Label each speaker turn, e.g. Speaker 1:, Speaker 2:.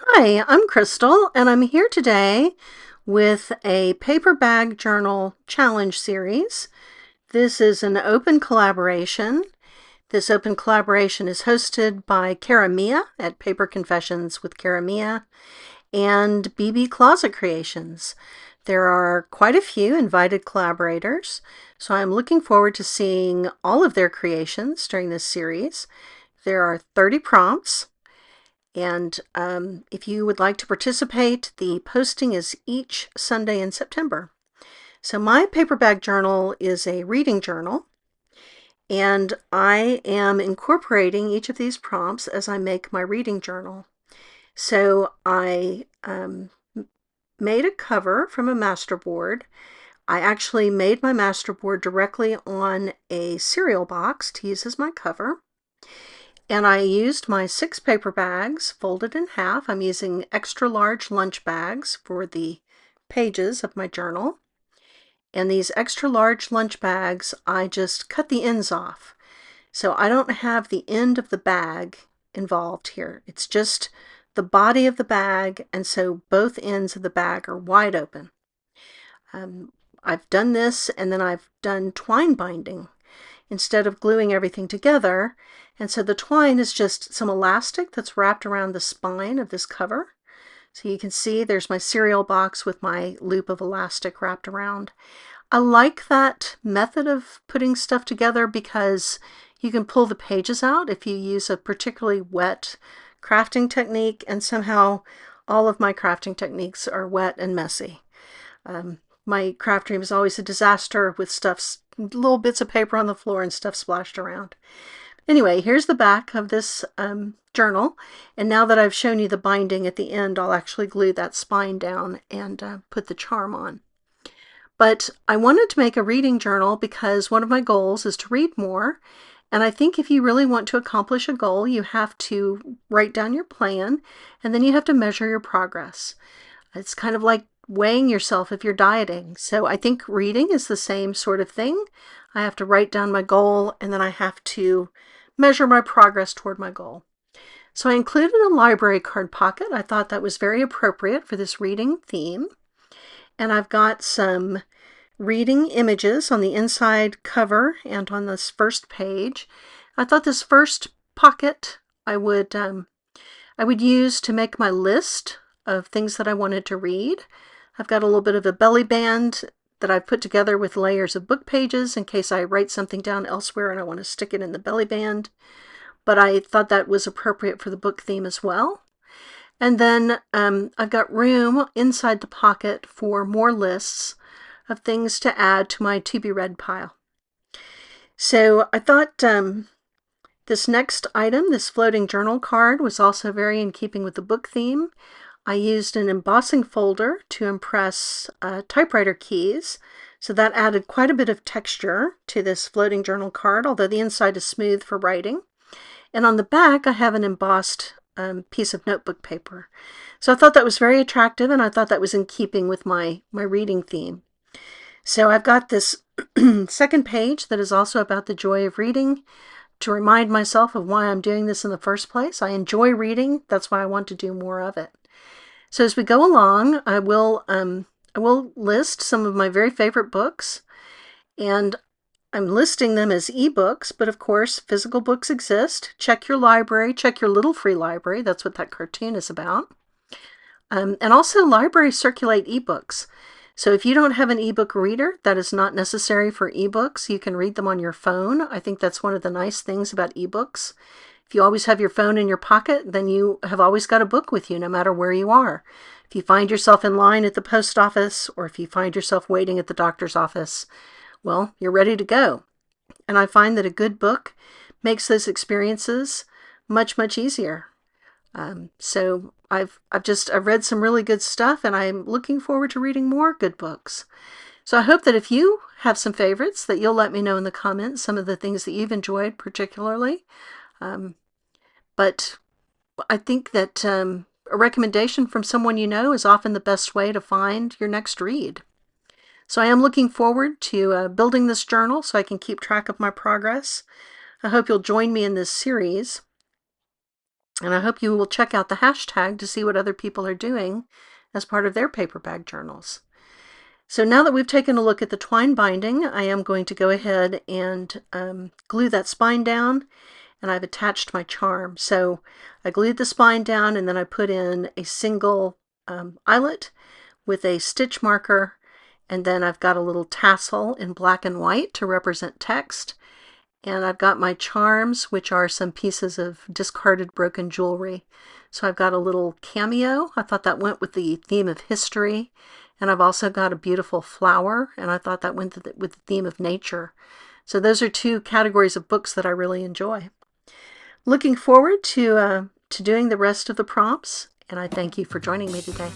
Speaker 1: Hi, I'm Crystal, and I'm here today with a paper bag journal challenge series. This is an open collaboration. This open collaboration is hosted by Cara Mia at Paper Confessions with Cara Mia and BB Closet Creations. There are quite a few invited collaborators, so I'm looking forward to seeing all of their creations during this series. There are 30 prompts. And if you would like to participate, the posting is each Sunday in September. So my paperback journal is a reading journal, and I am incorporating each of these prompts as I make my reading journal. So I made a cover from a masterboard. I actually made my masterboard directly on a cereal box to use as my cover. And I used my 6 paper bags folded in half. I'm using extra large lunch bags for the pages of my journal. And these extra large lunch bags, I just cut the ends off. So I don't have the end of the bag involved here. It's just the body of the bag, and so both ends of the bag are wide open. I've done this, and then I've done twine binding instead of gluing everything together. And so the twine is just some elastic that's wrapped around the spine of this cover. So you can see there's my cereal box with my loop of elastic wrapped around. I like that method of putting stuff together because you can pull the pages out if you use a particularly wet crafting technique, and somehow all of my crafting techniques are wet and messy. My craft room is always a disaster with little bits of paper on the floor and stuff splashed around. Anyway, here's the back of this journal, and now that I've shown you the binding at the end, I'll actually glue that spine down and put the charm on. But I wanted to make a reading journal because one of my goals is to read more, and I think if you really want to accomplish a goal, you have to write down your plan, and then you have to measure your progress. It's kind of like weighing yourself if you're dieting. So I think reading is the same sort of thing. I have to write down my goal, and then I have to measure my progress toward my goal. So I included a library card pocket. I thought that was very appropriate for this reading theme. And I've got some reading images on the inside cover and on this first page. I thought this first pocket I would use to make my list of things that I wanted to read. I've got a little bit of a belly band that I've put together with layers of book pages in case I write something down elsewhere and I want to stick it in the belly band. But I thought that was appropriate for the book theme as well. And then I've got room inside the pocket for more lists of things to add to my to be read pile. So I thought this next item, this floating journal card, was also very in keeping with the book theme. I used an embossing folder to impress typewriter keys, so that added quite a bit of texture to this floating journal card, although the inside is smooth for writing. And on the back, I have an embossed piece of notebook paper. So I thought that was very attractive, and I thought that was in keeping with my reading theme. So I've got this second page that is also about the joy of reading, to remind myself of why I'm doing this in the first place. I enjoy reading. That's why I want to do more of it. So as we go along, I will list some of my very favorite books, and I'm listing them as ebooks, but of course physical books exist. Check your library, check your little free library. That's what that cartoon is about. And also libraries circulate ebooks. So if you don't have an ebook reader, that is not necessary for ebooks. You can read them on your phone. I think that's one of the nice things about ebooks. If you always have your phone in your pocket, then you have always got a book with you, no matter where you are. If you find yourself in line at the post office, or if you find yourself waiting at the doctor's office, well, you're ready to go. And I find that a good book makes those experiences much, much easier. So I've read some really good stuff, and I'm looking forward to reading more good books. So I hope that if you have some favorites, that you'll let me know in the comments some of the things that you've enjoyed particularly. But I think that a recommendation from someone you know is often the best way to find your next read. So I am looking forward to building this journal so I can keep track of my progress. I hope you'll join me in this series. And I hope you will check out the hashtag to see what other people are doing as part of their paper bag journals. So now that we've taken a look at the twine binding, I am going to go ahead and glue that spine down, and I've attached my charm. So I glued the spine down, and then I put in a single eyelet with a stitch marker, and then I've got a little tassel in black and white to represent text. And I've got my charms, which are some pieces of discarded broken jewelry. So I've got a little cameo. I thought that went with the theme of history. And I've also got a beautiful flower, and I thought that went with the theme of nature. So those are two categories of books that I really enjoy. Looking forward to doing the rest of the prompts, and I thank you for joining me today.